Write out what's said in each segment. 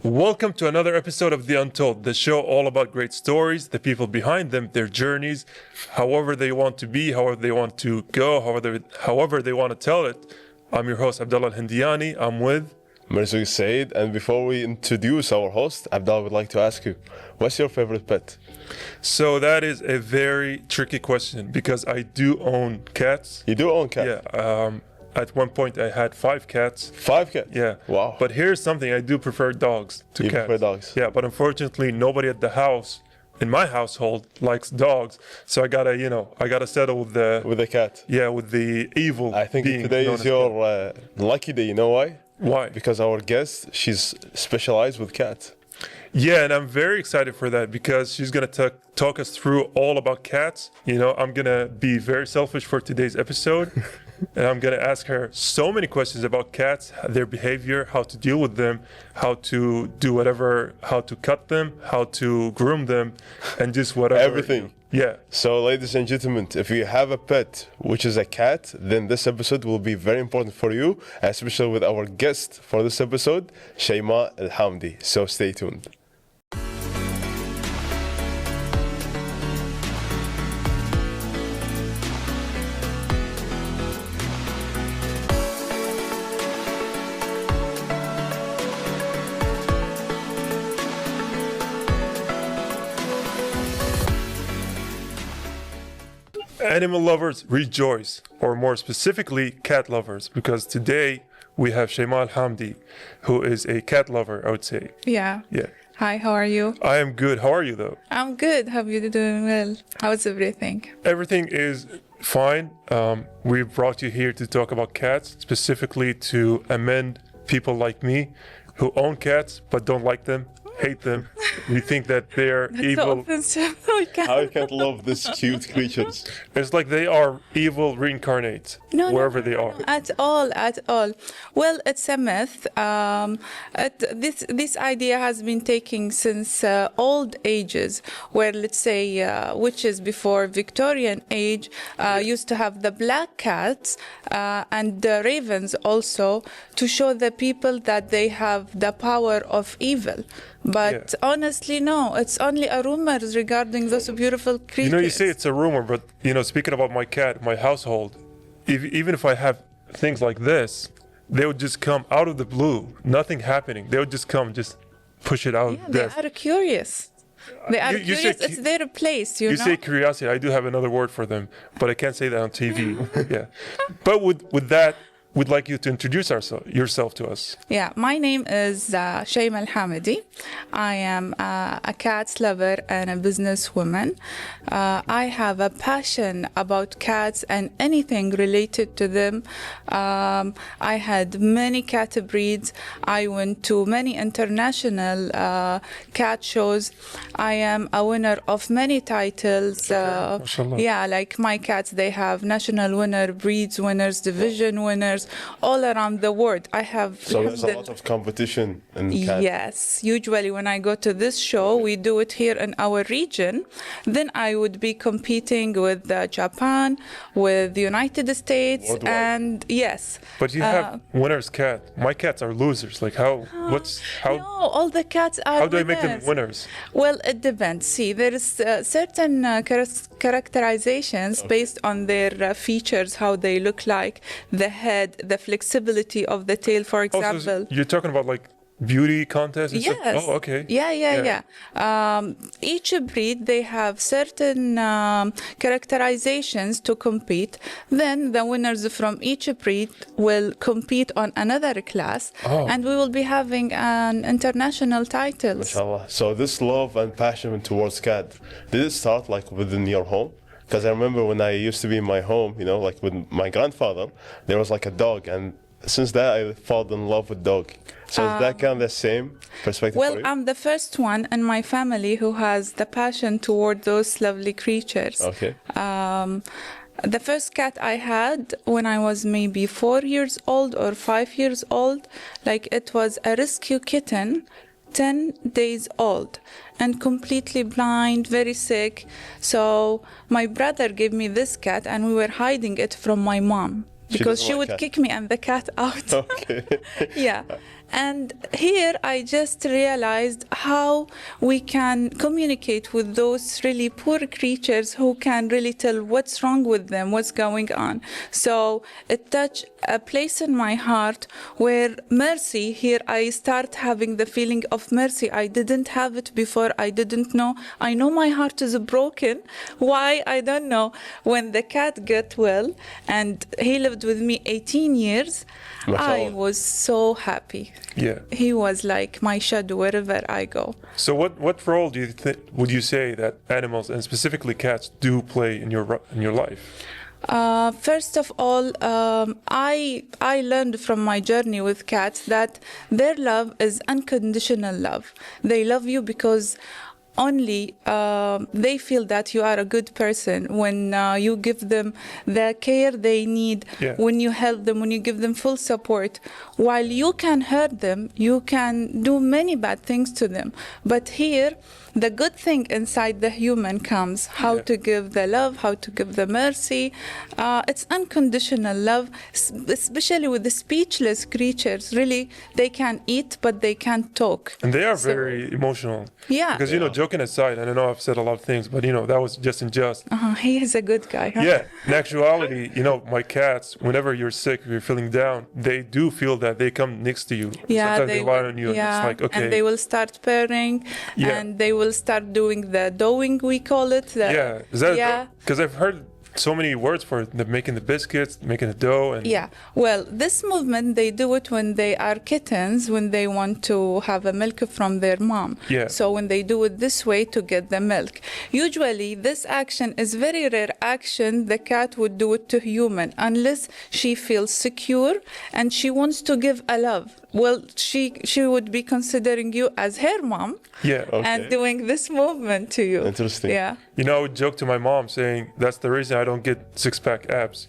Welcome to another episode of The Untold, the show all about great stories, the people behind them, their journeys, however they want to be, however they want to go, however they want to tell it. I'm your host, Abdullah Al-Hindiani. I'm with Mirzouk Said, and before we introduce our host, Abdullah would like to ask you, what's your favorite pet? So that is a very tricky question because I do own cats. You do own cats? Yeah. At one point, I had 5 cats. 5 cats? Yeah. Wow. But here's something, I do prefer dogs to You cats. prefer dogs? Yeah, but unfortunately, nobody at the house, in my household, likes dogs. So I gotta settle with With a cat? Yeah, with the evil I think being today known is as your lucky day. You know why? Why? Because our guest, she's specialized with cats. Yeah, and I'm very excited for that because she's going to talk us through all about cats. You know, I'm going to be very selfish for today's episode. And I'm going to ask her so many questions about cats, their behavior, how to deal with them, how to do whatever, how to cut them, how to groom them, and just whatever. Everything. Yeah. So, ladies and gentlemen, if you have a pet which is a cat, then this episode will be very important for you, especially with our guest for this episode, Shaimaa AlHamedi. So, stay tuned. Animal lovers rejoice, or more specifically, cat lovers, because today we have Shaimaa AlHamedi, who is a cat lover, I would say. Yeah. Yeah. Hi, how are you? I am good. How are you, though? I'm good. Hope you're doing well. How's everything? Everything is fine. We brought you here to talk about cats, specifically to amend people like me who own cats but don't like them, hate them. We think that they're That's evil. so offensive. We can't- How you can't love these cute creatures? It's like they are evil reincarnates wherever they are. At all. Well, it's a myth. This idea has been taken since old ages, where let's say witches before Victorian age used to have the black cats and the ravens also to show the people that they have the power of evil. But honestly, no, it's only a rumor regarding those beautiful creatures. You know, you say it's a rumor, but, speaking about my cat, my household, even if I have things like this, they would just come out of the blue, nothing happening. They would just come, just push it out. Yeah, they are curious. They are You say curious. It's their place, you know. You say curiosity. I do have another word for them, but I can't say that on TV. Yeah. But with that, we'd like you to introduce yourself to us. Yeah, my name is Shaimaa AlHamedi. I am a cat lover and a businesswoman. I have a passion about cats and anything related to them. I had many cat breeds. I went to many international cat shows. I am a winner of many titles. Yeah, like my cats, they have national winner, breeds winners, division winners, all around the world. I have. So there's a lot of competition in cats. Yes, usually when I go to this show, we do it here in our region. Then I would be competing with Japan, with the United States, Worldwide. and yes. But you have winner's cat. My cats are losers. Like how? No, all the cats are. How do I make them winners. winners? Well, it depends. See, there is certain characterizations based on their features, how they look like, the head, the flexibility of the tail, for Oh, example. so you're talking about like beauty contests? And stuff? Yes. Oh, okay. Yeah. Each breed, they have certain characterizations to compete. Then the winners from each breed will compete on another class, and we will be having an international titles. Mashallah. So this love and passion towards cat, did it start like within your home? Because I remember when I used to be in my home, like with my grandfather, there was like a dog, and since that I fall in love with dog. So is that kind of the same perspective Well, for you? I'm the first one in my family who has the passion toward those lovely creatures. Okay. The first cat I had when I was maybe 4 years old or 5 years old, like it was a rescue kitten, 10 days old and completely blind, very sick. So my brother gave me this cat and we were hiding it from my mom because doesn't she like would cat. kick me and the cat out. Okay. Yeah. And here I just realized how we can communicate with those really poor creatures who can really tell what's wrong with them, what's going on. So it touched a place in my heart where mercy, here I start having the feeling of mercy. I didn't have it before. I didn't know. I know my heart is broken. Why? I don't know. When the cat got well and he lived with me 18 years, I MashaAllah. was so happy. Yeah. He was like my shadow wherever I go. So what role do you would you say that animals and specifically cats do play in your life? First of all, I learned from my journey with cats that their love is unconditional love. They love you because only they feel that you are a good person when you give them the care they need, Yeah. when you help them, when you give them full support. While you can hurt them, you can do many bad things to them. But here, the good thing inside the human comes, how Yeah. to give the love, how to give the mercy. It's unconditional love, especially with the speechless creatures. Really, they can eat, but they can't talk. And they are So- very emotional. Yeah. Because joking aside, and I know I've said a lot of things, but that was just in jest. He is a good guy. Huh? Yeah. In actuality, my cats, whenever you're sick or you're feeling down, they do feel that they come next to you. Yeah, Sometimes they lie on you, and it's like, okay. and they will start purring, Yeah. and they will start doing the doing, we call it. Yeah. Is that? Yeah. Because I've heard so many words for it. They're making the biscuits, making the dough, and Yeah, well, this movement, they do it when they are kittens, when they want to have a milk from their mom. Yeah. So when they do it this way to get the milk. Usually, this action is very rare action the cat would do it to human, unless she feels secure and she wants to give a love. Well, she would be considering you as her mom yeah. Okay. and doing this movement to you. Interesting. Yeah. I would joke to my mom saying that's the reason I don't get six-pack abs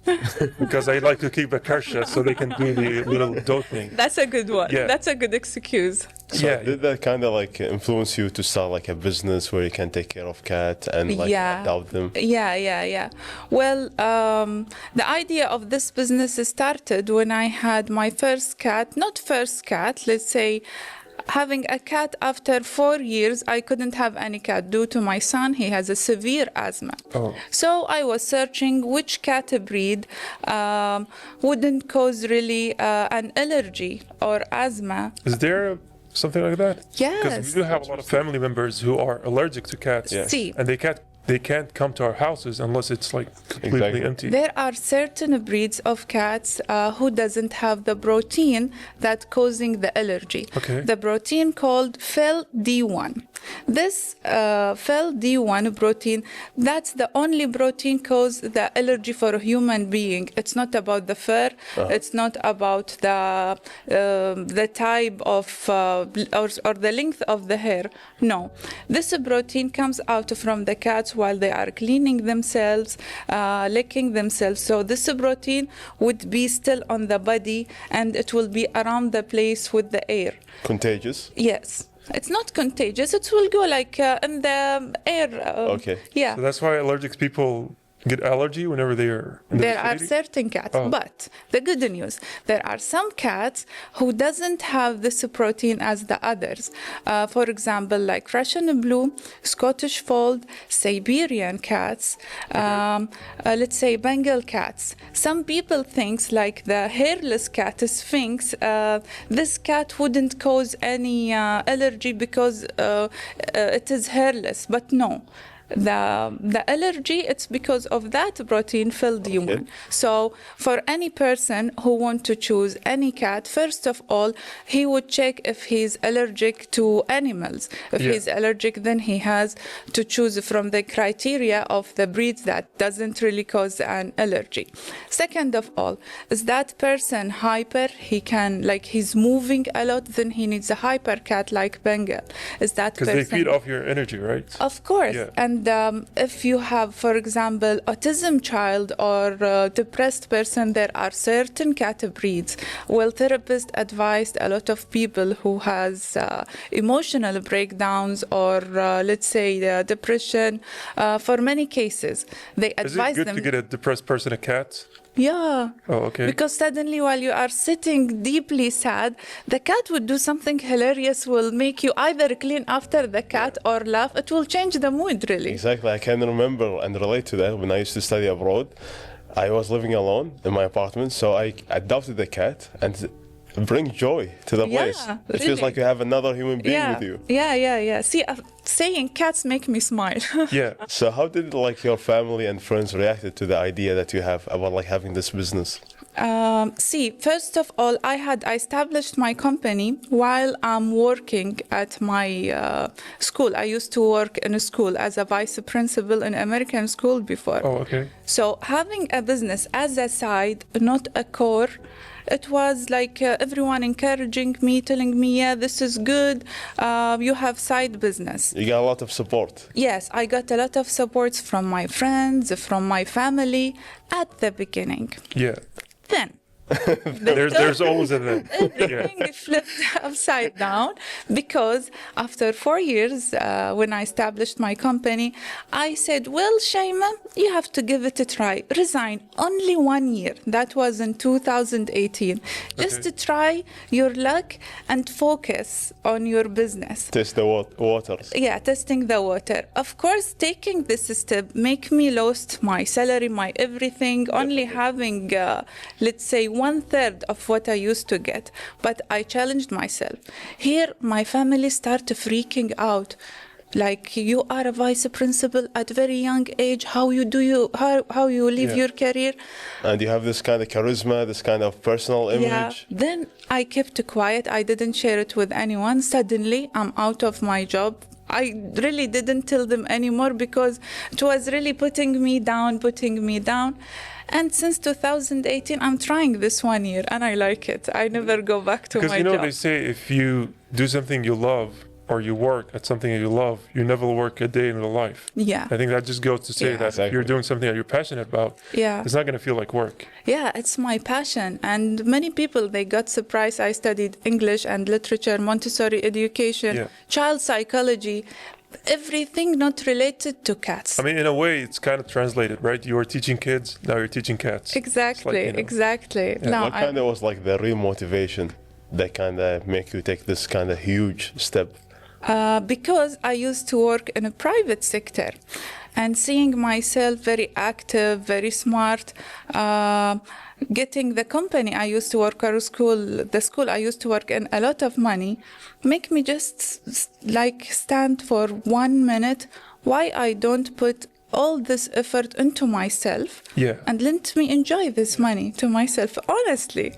because I like to keep a karsha so they can do the little dough thing. That's a good one. Yeah. That's a good excuse. So Yeah. did that kind of like influence you to start like a business where you can take care of cats and like Yeah. adopt them? Yeah. Well, the idea of this business started when I had my first cat, not first cat, let's say, having a cat after 4 years. I couldn't have any cat due to my son. He has a severe asthma. Oh. So I was searching which cat breed wouldn't cause really an allergy or asthma. Is there something like that? Yes. Because we do have a lot of family members who are allergic to cats. Yeah. See. And they can't come to our houses unless it's like completely Exactly. empty. There are certain breeds of cats who doesn't have the protein that causing the allergy. Okay. The protein called FeL-D1. This FeL-D1 protein, that's the only protein cause the allergy for a human being. It's not about the fur. It's not about the type of or the length of the hair. No, this protein comes out from the cats while they are cleaning themselves, licking themselves. So this protein would be still on the body and it will be around the place with the air. Contagious? Yes. It's not contagious. It will go like in the air. Okay. Yeah. So that's why allergic people get allergy whenever they are in the There are vicinity? certain cats, Oh. but the good news, there are some cats who doesn't have this protein as the others. For example, like Russian blue, Scottish fold, Siberian cats, let's say Bengal cats. Some people think like the hairless cat, Sphinx, this cat wouldn't cause any allergy because it is hairless, but no. The allergy, it's because of that protein FeL-D1. Okay. So for any person who want to choose any cat, first of all, he would check if he's allergic to animals. If Yeah. he's allergic, then he has to choose from the criteria of the breeds that doesn't really cause an allergy. Second of all, is that person hyper? He can, like, he's moving a lot, then he needs a hyper cat like Bengal. Is that Because person? they feed off your energy, right? Of course. Yeah. And if you have, for example, autism child or depressed person, there are certain cat breeds. Well, therapists advised a lot of people who has emotional breakdowns or let's say depression. For many cases, they Is it advise good them. to get a depressed person a cat? Yeah. Oh, okay. Because suddenly, while you are sitting deeply sad, the cat would do something hilarious, will make you either clean after the cat or laugh. It will change the mood, really. Exactly. I can remember and relate to that when I used to study abroad. I was living alone in my apartment, so I adopted a cat and bring joy to the Yeah, place. It really. feels like you have another human being Yeah. with you. Yeah. See, saying cats make me smile. Yeah. So how did like your family and friends reacted to the idea that you have about like having this business? See, first of all, I established my company while I'm working at my school. I used to work in a school as a vice principal in American school before. Oh, okay. So having a business as a side, not a core, it was like everyone encouraging me, telling me, yeah, this is good. You have side business. You got a lot of support. Yes, I got a lot of supports from my friends, from my family at the beginning. Yeah. Then There's always a then. Yeah. everything flipped upside down because after 4 years, when I established my company, I said, well, Shaimaa, you have to give it a try. Resign only 1 year. That was in 2018. Just to try your luck and focus on your business. Test the waters. Yeah, testing the water. Of course, taking this step make me lost my salary, my everything, only having, let's say, 1/3 of what I used to get. But I challenged myself. Here, my family started freaking out. Like, you are a vice principal at very young age. How you live Yeah. your career? And you have this kind of charisma, this kind of personal image. Yeah. Then I kept quiet. I didn't share it with anyone. Suddenly, I'm out of my job. I really didn't tell them anymore because it was really putting me down. And since 2018, I'm trying this 1 year and I like it. I never go back to Because my you know job. they say if you do something you love or you work at something that you love, you never work a day in your life. Yeah. I think that just goes to say Yeah. that if you're Exactly. doing something that you're passionate about, Yeah. it's not going to feel like work. Yeah, it's my passion. And many people, they got surprised. I studied English and literature, Montessori education, Yeah. child psychology, everything not related to cats. I mean, in a way, it's kind of translated, right? You were teaching kids, now you're teaching cats. Exactly, you know. exactly. No, What kind of was like the real motivation that kind of make you take this kind of huge step? because I used to work in a private sector and seeing myself very active, very smart, getting the company I used to work at the school I used to work in a lot of money, make me just like stand for 1 minute why I don't put all this effort into myself Yeah. and let me enjoy this money to myself, honestly.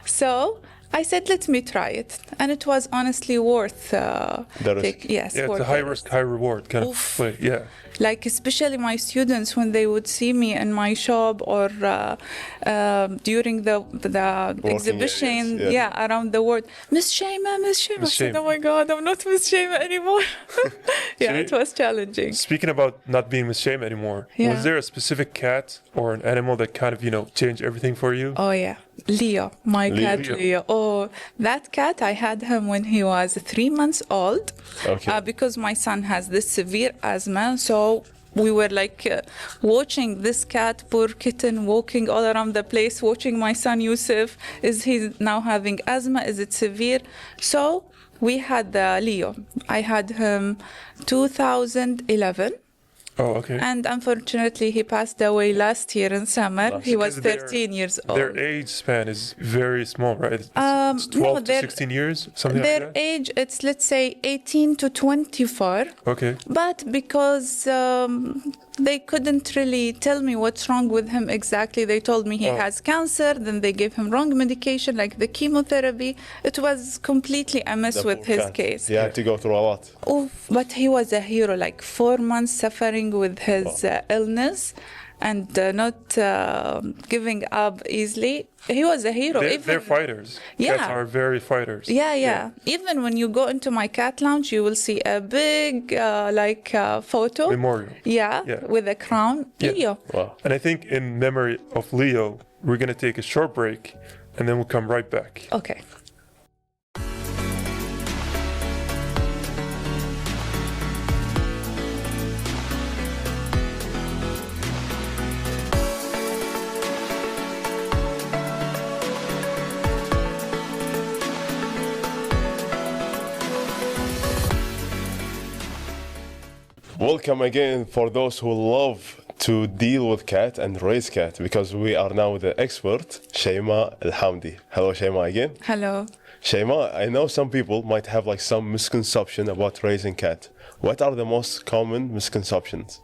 So I said, let me try it. And it was honestly worth The risk. yes, Yeah, it's worth a high the risk, high reward kind Oof. of play. Yeah. Like especially my students when they would see me in my shop or during the exhibition, areas, yeah. around the world, Miss Shaimaa. I said, Shaimaa. oh my God, I'm not Miss Shaimaa anymore. Yeah, So it was challenging. Speaking about not being Miss Shaimaa anymore, Yeah. was there a specific cat or an animal that kind of, changed everything for you? Oh yeah, Leo, my cat Leo. Leo. Oh, that cat, I had him when he was 3 months old. Okay. Because my son has this severe asthma, so we were like watching this cat, poor kitten, walking all around the place, watching my son Yusuf. Is he now having asthma? Is it severe? So we had Leo. I had him 2011. Oh, okay. And unfortunately, he passed away last year in summer. He was Because their- 13 years old. Their age span is very small, right? It's No, 12 to their- 16 years, something Their like that? age, it's let's say 18 to 24. Okay. But because they couldn't really tell me what's wrong with him exactly, they told me he Oh. has cancer, then they gave him wrong medication like the chemotherapy. It was completely a mess The with poor his cat. case. He had to go through a lot. Oof, but he was a hero, like 4 months suffering with his illness and not giving up easily. He was a hero. They're fighters. Yeah. Cats are very fighters. Yeah. Even when you go into my cat lounge, you will see a big photo. Memorial. Yeah, Yeah. with a crown. Yeah. Leo. Wow. And I think in memory of Leo, we're going to take a short break and then we'll come right back. Okay. Welcome again for those who love to deal with cat and raise cat, because we are now with the expert, Shaimaa AlHamedi. Hello, Shaimaa again. Hello. Shaimaa, I know some people might have like some misconception about raising cat. What are the most common misconceptions?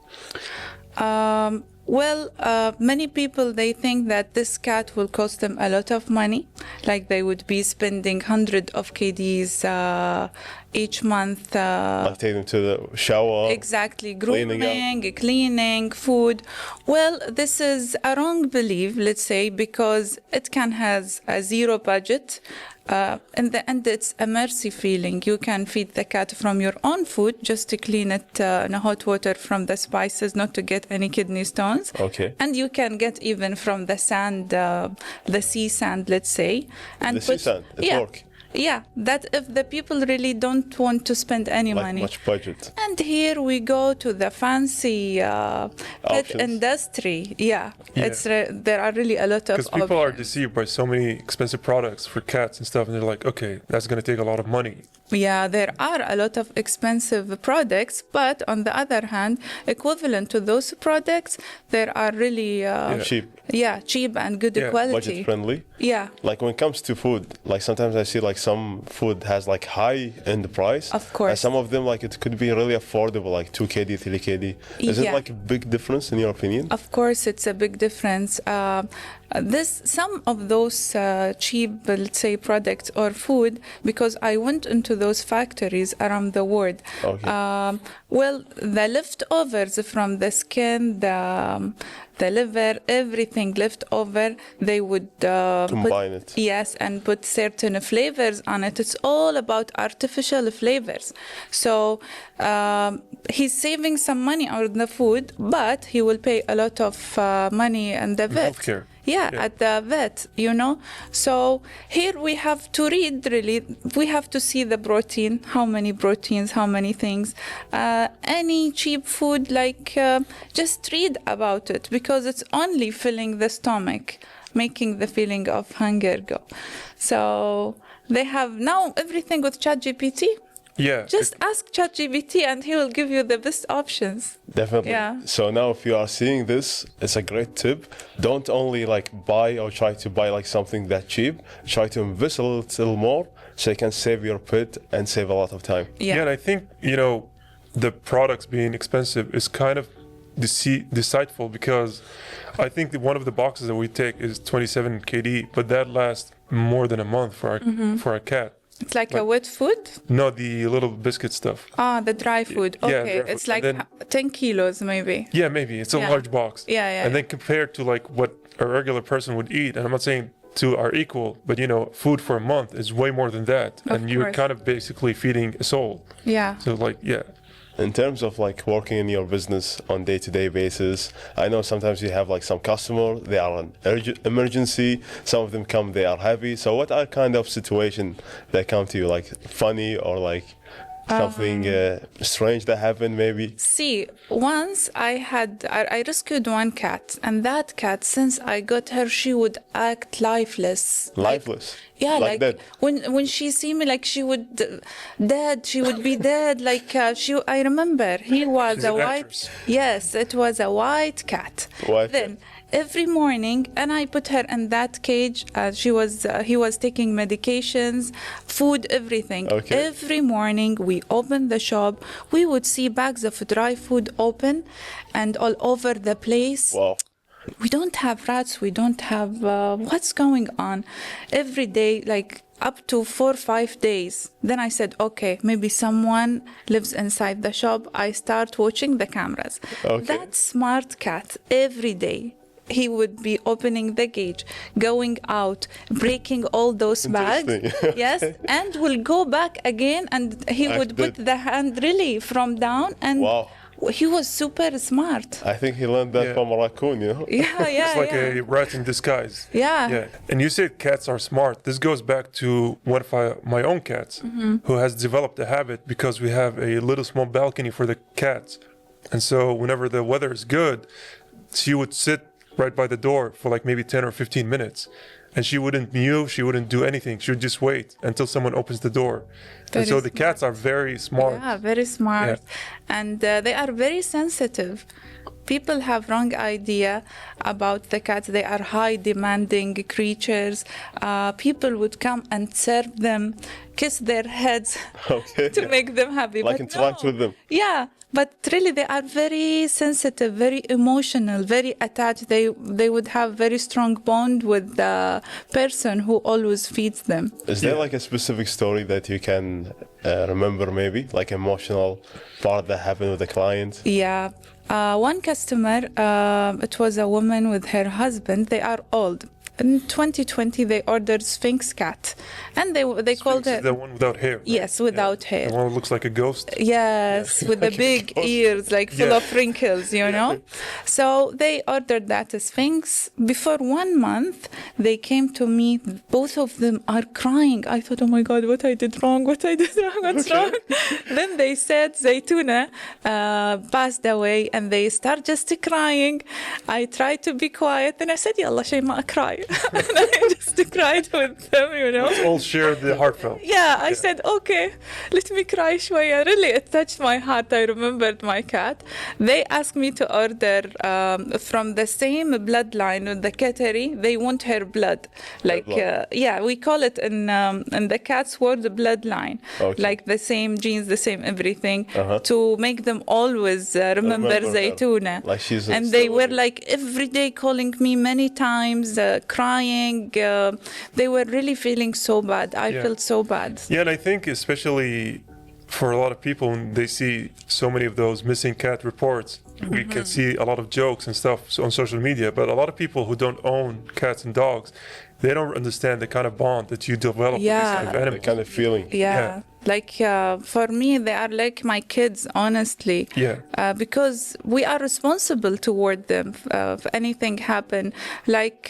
Many people, they think that this cat will cost them a lot of money, like they would be spending hundreds of KDs each month. Like take them to the shower. Exactly, cleaning grooming, cleaning, food. Well, this is a wrong belief, let's say, because it can has a zero budget. In the end, it's a mercy feeling. You can feed the cat from your own food just to clean it in hot water from the spices, not to get any kidney stones. Okay. And you can get even from the sand, the sea sand, let's say. And The sea sand, it work. Yeah, that if the people really don't want to spend any Like money. much budget. And here we go to the fancy pet Options. industry. Yeah. There are really a lot of Because people are options. deceived by so many expensive products for cats and stuff, and they're like, okay, that's going to take a lot of money. Yeah, there are a lot of expensive products, but on the other hand, equivalent to those products, there are really Cheap. cheap and good Yeah, quality. Budget friendly. Yeah, Like when it comes to food, like sometimes I see like some food has like high in the price. Of course. And some of them like it could be really affordable, like 2 KD, 3 KD. Is it Yeah. like a big difference in your opinion? of course, it's a big difference. Some of those cheap, let's say, products or food, because I went into those factories around the world. Okay. The leftovers from the skin, the liver, everything left over, they would Combine it. Yes, and put certain flavors on it. It's all about artificial flavors. So he's saving some money on the food, but he will pay a lot of money in the vet. Healthcare. Yeah, at the vet, So here we have to read, really, we have to see the protein, how many proteins, how many things. Any cheap food, just read about it, because it's only filling the stomach, making the feeling of hunger go. So they have now everything with ChatGPT. Yeah. Just ask ChatGPT and he will give you the best options. Definitely. Yeah. So now if you are seeing this, it's a great tip. Don't only like buy or try to buy like something that cheap. Try to invest a little more so you can save your pet and save a lot of time. Yeah, and I think, the products being expensive is kind of deceitful, because I think that one of the boxes that we take is 27 KD, but that lasts more than a month for our cat. It's like a wet food? No, the little biscuit stuff. The dry food. Yeah, Okay, dry it's food. like And then- 10 kilos maybe. Yeah, maybe. It's a Yeah. large box. Yeah. And then compared to like what a regular person would eat, and I'm not saying two are equal, but food for a month is way more than that. Of And you're course. kind of basically feeding a soul. Yeah. So yeah. In terms of like working in your business on day-to-day basis, I know sometimes you have like some customer, they are an emergency. Some of them come, they are heavy. So what are kind of situation that come to you, like funny or like something strange that happened maybe? See, once I rescued one cat, and that cat, since I got her, she would act lifeless. Lifeless. Yeah, like that. when she see me, like she would dead. She would be dead. I remember he was She's a an white. actress. Yes, it was a white cat. White Then every morning, and I put her in that cage. He was taking medications, food, everything. Okay. Every morning we opened the shop. We would see bags of dry food open, and all over the place. Wow. We don't have rats. We don't have what's going on. Every day, like up to 4 or 5 days. Then I said, okay, maybe someone lives inside the shop. I start watching the cameras. Okay. That smart cat, every day, he would be opening the cage, going out, breaking all those bags. Interesting. Yes, and will go back again, and he would put Acted. the hand really from down, and Wow. he was super smart. I think he learned that Yeah. from a raccoon, Yeah, It's like a rat in disguise. Yeah. Yeah. And you said cats are smart. This goes back to one of my own cats who has developed a habit, because we have a little small balcony for the cats. And so whenever the weather is good, she would sit right by the door for like maybe 10 or 15 minutes. and she wouldn't mew, she wouldn't do anything. She would just wait until someone opens the door. And so the cats are very smart. Yeah, very smart. And they are very sensitive. People have wrong idea about the cats. They are high demanding creatures. People would come and serve them, kiss their heads to make them happy. Like But interact no. with them. Yeah, but really they are very sensitive, very emotional, very attached. They would have very strong bond with the person who always feeds them. Is there like a specific story that you can remember, maybe like emotional part that happened with the client? Yeah. One customer, it was a woman with her husband. They are old. In 2020, they ordered Sphinx cat, and they called Sphinx is it the one without hair. Right? yes, without hair. The one that looks like a ghost. Yes, with the big ears, like full of wrinkles, you know. So they ordered that Sphinx. Before 1 month, they came to me. Both of them are crying. I thought, oh my God, what I did wrong? What I did wrong? What's wrong? Then they said Zaytuna passed away, and they start just crying. I tried to be quiet, and I said, Yalla, Shaimaa, cry. And I just cried with them, you know. Let's all share the heartfelt. Yeah, I said, okay, let me cry shwaya. Really, it touched my heart. I remembered my cat. They asked me to order from the same bloodline with the Qatari. They want her blood. Like, yeah, we call it in the cat's world, the bloodline. Okay. Like the same genes, the same everything, to make them always remember Remember her. Zaytuna. Like she's and they still were living. like every day calling me many times, crying. They were really feeling so bad. I felt so bad. Yeah, and I think especially for a lot of people, when they see so many of those missing cat reports, we can see a lot of jokes and stuff on social media, but a lot of people who don't own cats and dogs, they don't understand the kind of bond that you develop with these kind of The animals. kind of feeling. Yeah. Like for me, they are like my kids, honestly. Yeah. Because we are responsible toward them if anything happen. Like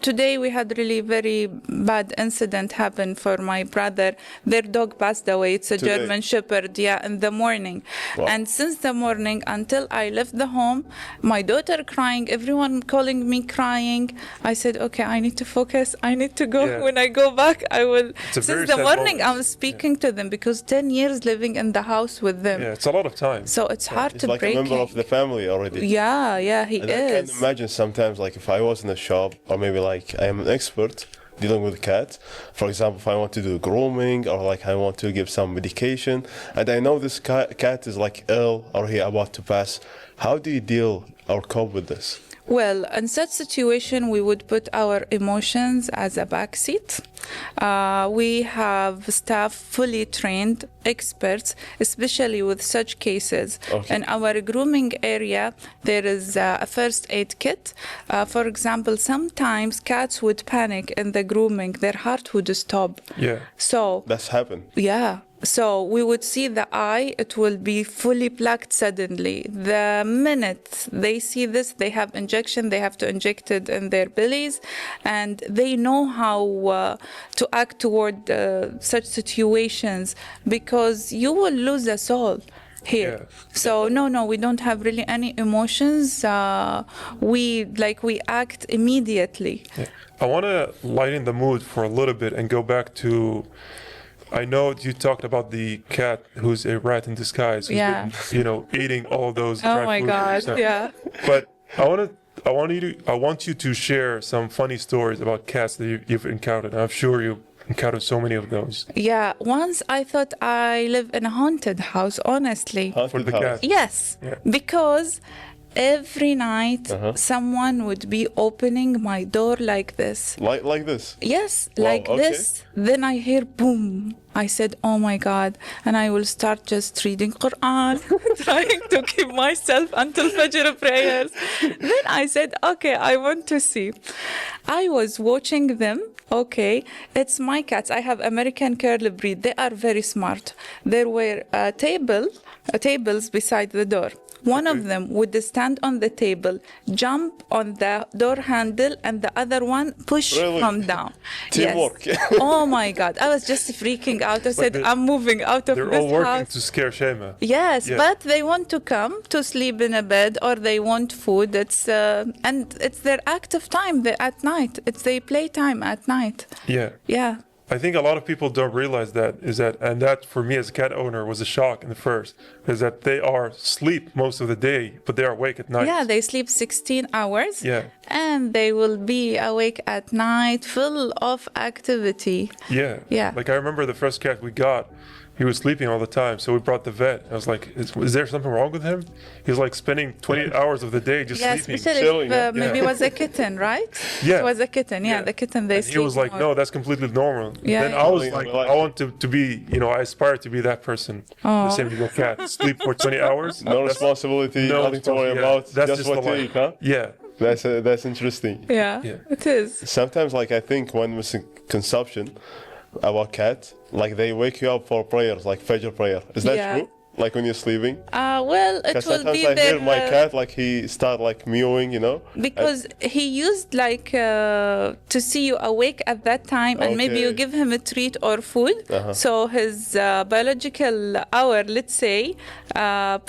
today, we had really very bad incident happen for my brother. Their dog passed away. It's a Today? German Shepherd. Yeah, in the morning. Wow. And since the morning until I left the home, my daughter crying, everyone calling me crying. I said, okay, I need to focus. I need to go. Yeah. When I go back, I will. It's a very Since the sad morning, moment. I'm speaking to them because 10 years living in the house with them. Yeah, it's a lot of time. So it's hard It's to like break a member it. of the family already. Yeah, he And I is. can imagine sometimes, like if I was in a shop, or maybe like I am an expert dealing with cats. For example, if I want to do grooming, or like I want to give some medication, and I know this cat is like ill or he about to pass. How do you deal or cope with this? Well, in such situation, we would put our emotions as a backseat. We have staff fully trained, experts, especially with such cases. Okay. In our grooming area, there is a first aid kit. For example, sometimes cats would panic in the grooming; their heart would stop. Yeah. So That's happened. yeah. So we would see the eye, it will be fully plugged suddenly. The minute they see this, they have injection, they have to inject it in their bellies, and they know how to act toward such situations, because you will lose a soul here. Yeah. So no, we don't have really any emotions. We act immediately. Yeah. I want to lighten the mood for a little bit and go back to. I know you talked about the cat who's a rat in disguise, who's Yeah. been, eating all those. Oh dry my food God, stuff. yeah. But I want you to share some funny stories about cats that you've encountered. I'm sure you've encountered so many of those. Yeah, once I thought I live in a haunted house, honestly. For the cat. Yes, Yeah. because every night someone would be opening my door like this. Like this. Yes, Wow, like okay. this. Then I hear boom. I said, oh my God. And I will start just reading Quran, trying to keep myself until Fajr prayers. Then I said, okay, I want to see. I was watching them. Okay, it's my cats. I have American Curly breed. They are very smart. There were tables beside the door. One of them would stand on the table, jump on the door handle, and the other one push Really? from down. Teamwork. Yes. Oh my God. I was just freaking out. I said, they- I'm moving out of They're this all working house. to scare Shaimaa. Yes, Yeah. but they want to come to sleep in a bed or they want food. And it's their active time at night. It's their playtime at night. Yeah. Yeah. I think a lot of people don't realize and that for me as a cat owner was a shock in the first, is that they are asleep most of the day, but they are awake at night. Yeah, they sleep 16 hours. Yeah. And they will be awake at night, full of activity. Yeah. Yeah. Like I remember the first cat we got, he was sleeping all the time. So we brought the vet. I was like, is there something wrong with him? He was like spending 28 hours of the day just Yeah, sleeping. especially chilling, if yeah. maybe it was a kitten, right? Yeah. It was a kitten. Yeah, the kitten, they And sleep he was like, more. no, that's completely normal. Yeah, Then yeah. I was Really like, relaxed. I want to be, I aspire to be that person. The same with your cat. Sleep for 20 hours. No responsibility, No nothing to worry yeah, about. That's just what the you life. eat, huh? Yeah. That's interesting. Yeah, Yeah. it is. Sometimes, like I think, when misconception about cats, like they wake you up for prayers, like Fajr prayer. Is that Yeah. true? Like when you're sleeping? Well, it Because will sometimes be I their hear my cat, like he start like mewing. because he used like to see you awake at that time, and maybe you Okay. give him a treat or food. So his biological hour, let's say,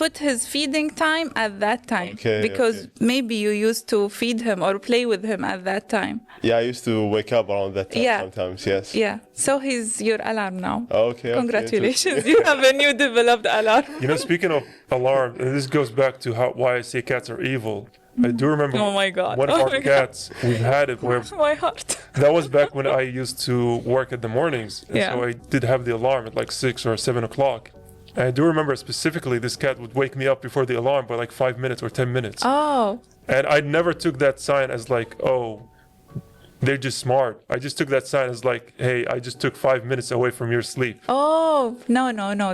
put his feeding time at that time, Okay, because okay. maybe you used to feed him or play with him at that time. Yeah, I used to wake up around that time Yeah. sometimes, yes. Yeah. So he's your alarm now. Okay. Congratulations, you have a new developed alarm. Speaking of alarm, and this goes back to why I say cats are evil. I do remember Oh my God. one of Oh our my God. cats, we've had it where My heart. that was back when I used to work at the mornings. And Yeah. so I did have the alarm at like 6 or 7 o'clock. And I do remember specifically this cat would wake me up before the alarm by like 5 minutes or 10 minutes. Oh. And I never took that sign as like, oh, they're just smart. I just took that sign as like, hey, I just took 5 minutes away from your sleep. Oh, no.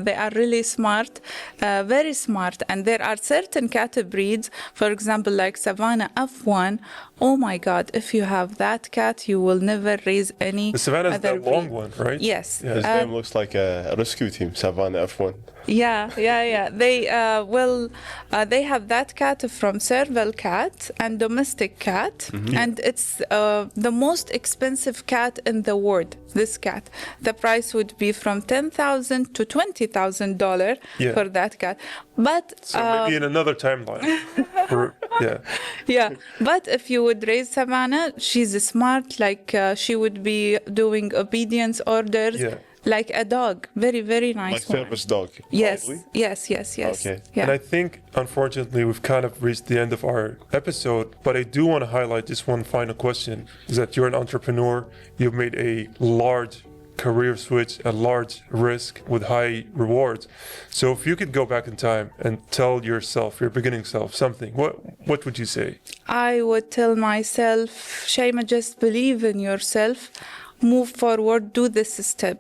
They are really smart, very smart. And there are certain cat breeds, for example, like Savannah F1. Oh my God, if you have that cat, you will never raise any The Savannah is other that long breed. one, right? Yes. Yeah. His name looks like a rescue team, Savannah F1. Yeah. They they have that cat from serval cat and domestic cat, and it's the most expensive cat in the world. This cat, the price would be from $10,000 to $20,000 Yeah. for that cat. But So maybe in another timeline. Yeah. yeah, but if you would raise Savannah, she's smart. Like she would be doing obedience orders. Yeah. Like a dog, very, very nice Like one. service dog. Yes, probably. yes. Okay. Yeah. And I think, unfortunately, we've kind of reached the end of our episode, but I do want to highlight just one final question, is that you're an entrepreneur, you've made a large career switch, a large risk with high rewards. So if you could go back in time and tell yourself, your beginning self, something, what would you say? I would tell myself, Shaimaa, just believe in yourself, move forward, do this step.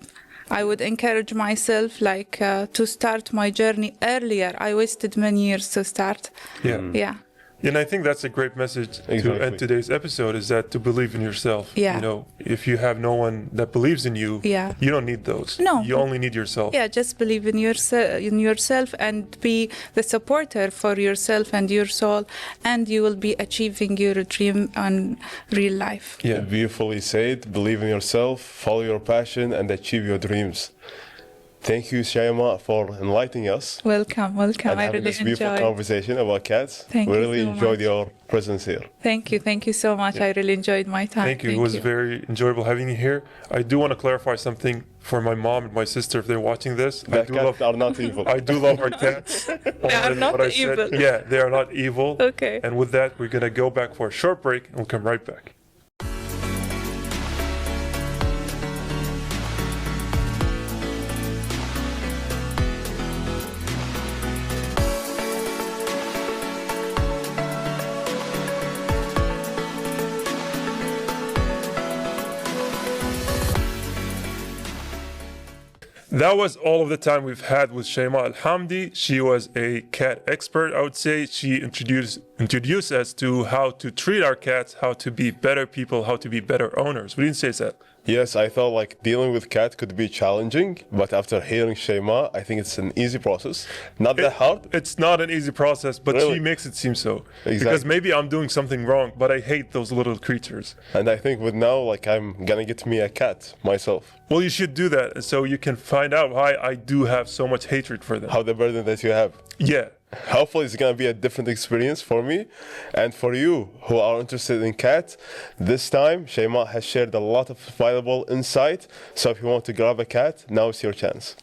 I would encourage myself to start my journey earlier. I wasted many years to start. Yeah. Yeah. And I think that's a great message to Exactly. end today's episode, is that to believe in yourself. Yeah. If you have no one that believes in you, Yeah. you don't need those. No. You only need yourself. Yeah, just believe in yourself and be the supporter for yourself and your soul, and you will be achieving your dream on real life. Yeah. Beautifully said. Believe in yourself, follow your passion, and achieve your dreams. Thank you, Shaimaa, for enlightening us Welcome. and I having really this beautiful enjoyed. conversation about cats. Thank we you really so enjoyed much. your presence here. Thank you so much. I really enjoyed my time. Thank you. It was very enjoyable having you here. I do want to clarify something for my mom and my sister if they're watching this. That cats are not evil. I do love our cats. They are not What I said. evil. Yeah, they are not evil. Okay. And with that, we're going to go back for a short break and we'll come right back. That was all of the time we've had with Shaimaa AlHamedi. She was a cat expert, I would say. She introduce us to how to treat our cats, how to be better people, how to be better owners. What do you say, Seth? Yes, I felt like dealing with cat could be challenging, but after hearing Shaimaa, I think it's an easy process. Not that hard. It's not an easy process, but Really? she makes it seem so. Exactly. Because maybe I'm doing something wrong, but I hate those little creatures. And I think with now, like I'm gonna get me a cat myself. Well, you should do that so you can find out why I do have so much hatred for them. How the burden that you have. Yeah. Hopefully it's gonna be a different experience for me and for you who are interested in cats. This time Shaimaa has shared a lot of valuable insight, so if you want to grab a cat, now is your chance.